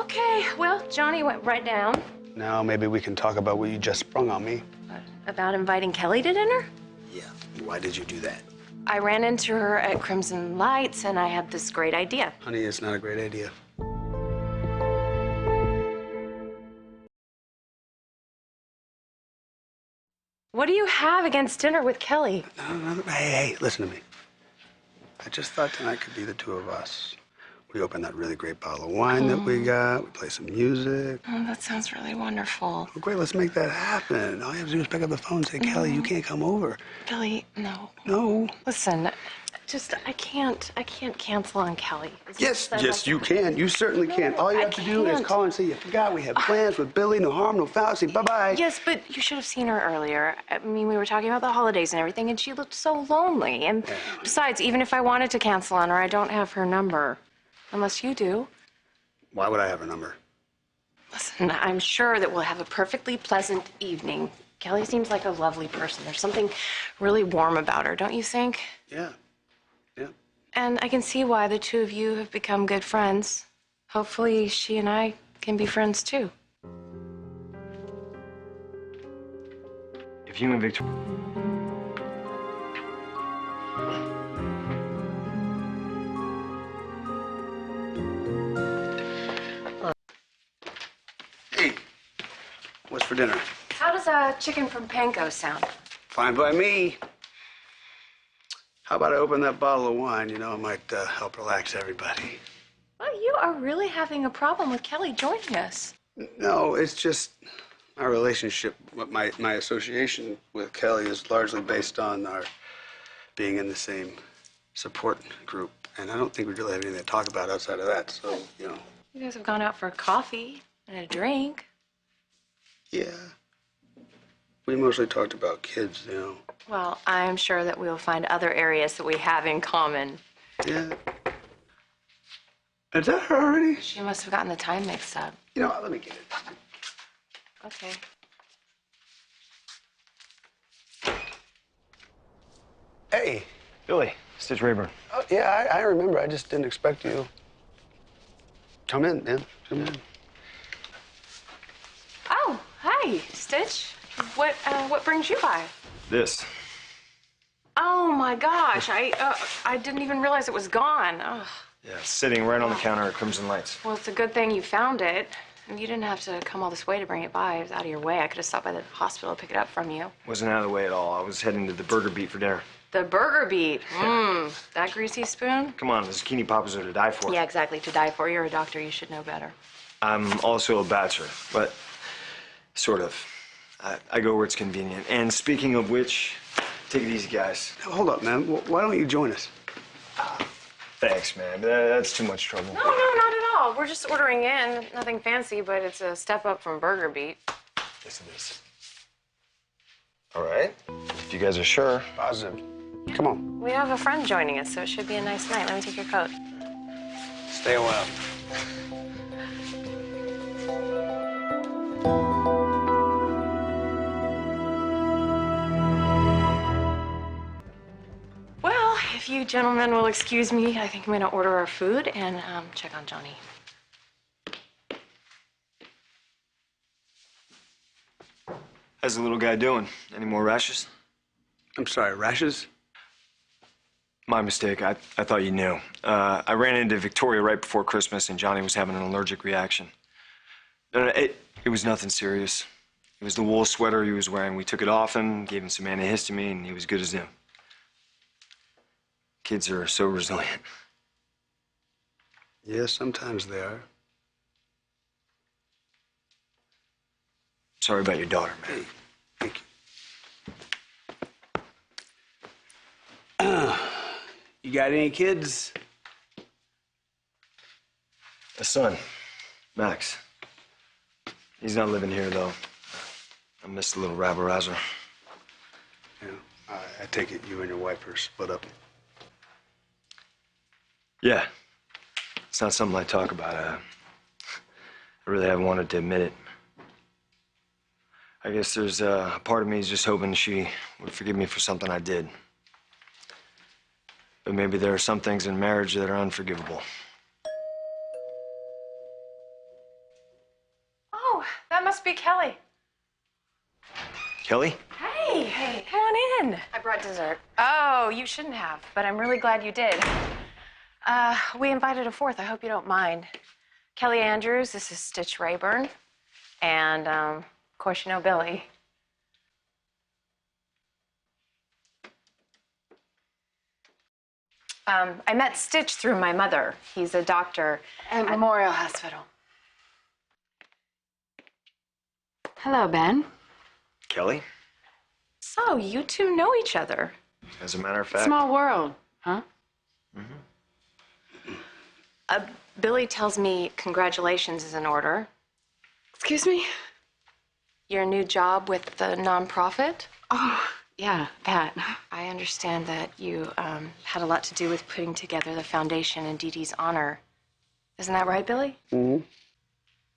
Okay, well, Johnny went right down. Now maybe we can talk about what you just sprung on me. About inviting Kelly to dinner? Yeah. Why did you do that? I ran into her at Crimson Lights, and I had this great idea. Honey, it's not a great idea. What do you have against dinner with Kelly? No, hey, listen to me. I just thought tonight could be the two of us. We open that really great bottle of wine that we got. We play some music. Oh, that sounds really wonderful. Well, great, let's make that happen. All you have to do is pick up the phone and say, Kelly, you can't come over. Billy, no. No. Listen, I can't cancel on Kelly. Yes, you can. You certainly can. All you have to do is call and say, you forgot we have plans with Billy. No harm, no foul. Say bye-bye. Yes, but you should have seen her earlier. I mean, we were talking about the holidays and everything, and she looked so lonely. And besides, even if I wanted to cancel on her, I don't have her number. Unless you do. Why would I have her number? Listen, I'm sure that we'll have a perfectly pleasant evening. Kelly seems like a lovely person. There's something really warm about her, don't you think? Yeah. Yeah. And I can see why the two of you have become good friends. Hopefully, she and I can be friends, too. If you and Victor... Hey, what's for dinner? How does a chicken from Panko sound? Fine by me. How about I open that bottle of wine? You know, it might help relax everybody. Well, you are really having a problem with Kelly joining us. No, it's just our relationship, my association with Kelly is largely based on our being in the same support group. And I don't think we really have anything to talk about outside of that, so, you know. You guys have gone out for coffee and a drink. Yeah. We mostly talked about kids, you know. Well, I'm sure that we'll find other areas that we have in common. Yeah. Is that her already? She must have gotten the time mixed up. You know what, let me get it. Okay. Hey. Billy, Stitch Rayburn. Oh, yeah, I remember. I just didn't expect you. Come in, man. Come in. Oh, hi, Stitch. What brings you by? This. Oh my gosh, I didn't even realize it was gone. Oh. Yeah, sitting right on the counter at Crimson Lights. Well, it's a good thing you found it. You didn't have to come all this way to bring it by. It was out of your way. I could have stopped by the hospital to pick it up from you. Wasn't out of the way at all. I was heading to the Burger Beat for dinner. The Burger Beat. That greasy spoon? Come on, the zucchini poppers are to die for. Yeah, exactly. To die for. You're a doctor. You should know better. I'm also a bachelor, but sort of. I go where it's convenient. And speaking of which, take it easy, guys. Hold up, man. Why don't you join us? Thanks, man. That's too much trouble. No, not at all. We're just ordering in. Nothing fancy, but it's a step up from Burger Beat. Yes, it is. All right. If you guys are sure. Positive. Come on. We have a friend joining us, so it should be a nice night. Let me take your coat. Stay a while. Well, if you gentlemen will excuse me, I think I'm gonna order our food and check on Johnny. How's the little guy doing? Any more rashes? I'm sorry, rashes? My mistake. I thought you knew. I ran into Victoria right before Christmas, and Johnny was having an allergic reaction. No, it was nothing serious. It was the wool sweater he was wearing. We took it off him, gave him some antihistamine, and he was good as new. Kids are so resilient. Yes, sometimes they are. Sorry about your daughter, man. Hey, thank you. You got any kids? A son, Max. He's not living here, though. I miss the little rabble-rouser. Yeah, I take it you and your wife are split up. Yeah. It's not something I talk about. I really haven't wanted to admit it. I guess there's a part of me is just hoping she would forgive me for something I did. But maybe there are some things in marriage that are unforgivable. must be Kelly. Kelly? Hey, come on in. I brought dessert. Oh, you shouldn't have, but I'm really glad you did. We invited a fourth. I hope you don't mind. Kelly Andrews, this is Stitch Rayburn. And, of course, you know Billy. I met Stitch through my mother. He's a doctor at Memorial Hospital. Hello, Ben. Kelly? So, you two know each other. As a matter of fact. Small world, huh? Billy tells me congratulations is in order. Excuse me? Your new job with the nonprofit? Oh, yeah, that. I understand that you had a lot to do with putting together the foundation in Dee Dee's honor. Isn't that right, Billy? Mm-hmm.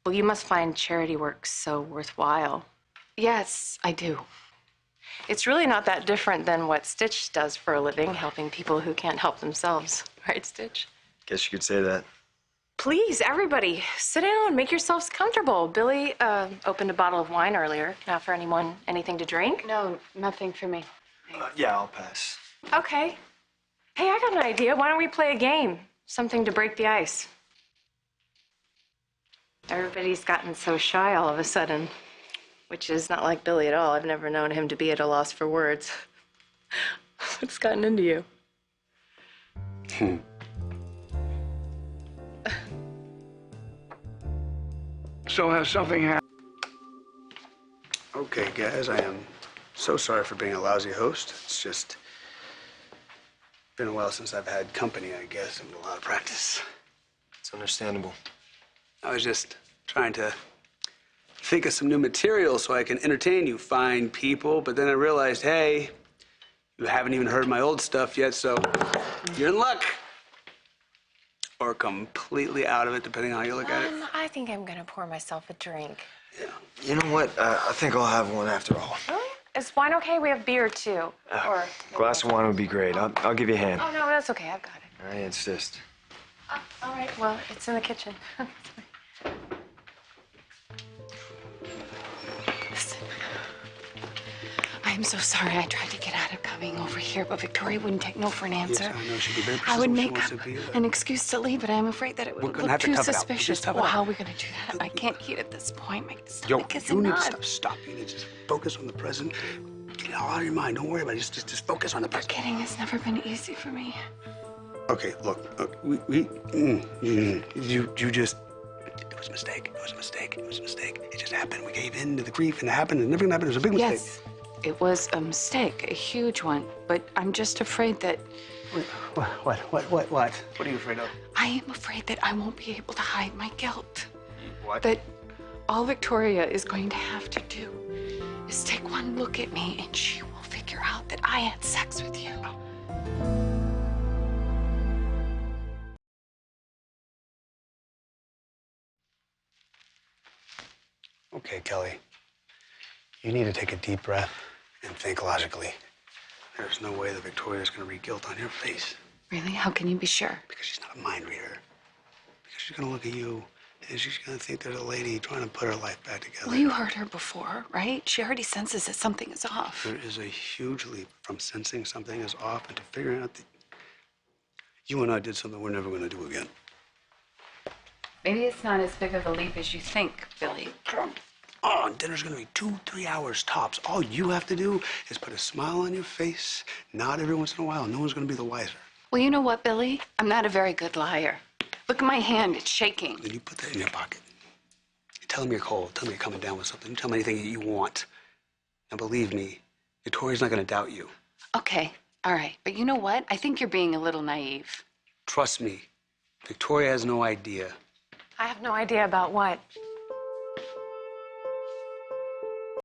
Well, you must find charity work so worthwhile. Yes, I do. It's really not that different than what Stitch does for a living, helping people who can't help themselves. Right, Stitch? Guess you could say that. Please, everybody, sit down, make yourselves comfortable. Billy opened a bottle of wine earlier. Now, for anyone, anything to drink? No, nothing for me. Yeah, I'll pass. Okay. Hey, I got an idea. Why don't we play a game? Something to break the ice. Everybody's gotten so shy all of a sudden, which is not like Billy at all. I've never known him to be at a loss for words. What's gotten into you? So has something happened? Okay, guys, I am so sorry for being a lousy host. It's just been a while since I've had company, I guess, and a lot of practice. It's understandable. I was just trying to think of some new material so I can entertain you fine people, but then I realized, hey, you haven't even heard my old stuff yet, so you're in luck. Or completely out of it, depending on how you look at it. I think I'm gonna pour myself a drink. You know what? I think I'll have one after all. Really? Is wine okay? We have beer too. Or Glass of wine would be great. I'll give you a hand. oh no, that's okay. I've got it. I insist. All right. Well, it's in the kitchen. Listen, I'm so sorry I tried to get out of coming over here, but Victoria wouldn't take no for an answer. Yes, I know. She'd be very I would persistent. She make wants up to be an excuse to leave, but I'm afraid that it We're would gonna look have to too tough it out. suspicious. Just tough it Well, out. how are we gonna do that? I can't eat at this point. My Yo, stomach is you need not. to stop. You need to just focus on the present. Get it all out of your mind. Don't worry about it. Just focus on the present. Forgetting has never been easy for me. Okay, look, you just, it was a mistake. It was a mistake. It was a mistake. It just happened. We gave in to the grief and it happened and everything happened. It was a big mistake. Yes, it was a mistake, a huge one. But I'm just afraid that What? What are you afraid of? I am afraid that I won't be able to hide my guilt. What? That all Victoria is going to have to do is take one look at me and she will figure out that I had sex with you. Okay, Kelly. You need to take a deep breath and think logically. There's no way that Victoria's gonna read guilt on your face Really? How can you be sure? because she's not a mind reader. Because she's gonna look at you and she's gonna think there's a lady trying to put her life back together. Well, you heard her before, right? She already senses that something is off. There is a huge leap from sensing something is off into figuring out that you and I did something we're never gonna do again. Maybe it's not as big of a leap as you think, Billy. Come on, dinner's gonna be 2-3 hours tops. All you have to do is put a smile on your face, nod every once in a while, and no one's gonna be the wiser. Well, you know what, Billy? I'm not a very good liar. Look at my hand, it's shaking. Then you put that in your pocket. You tell them you're cold. Tell them you're coming down with something. You tell them anything that you want. Now, believe me, Victoria's not gonna doubt you. Okay, all right. But you know what? I think you're being a little naive. Trust me, Victoria has no idea. I have no idea about what.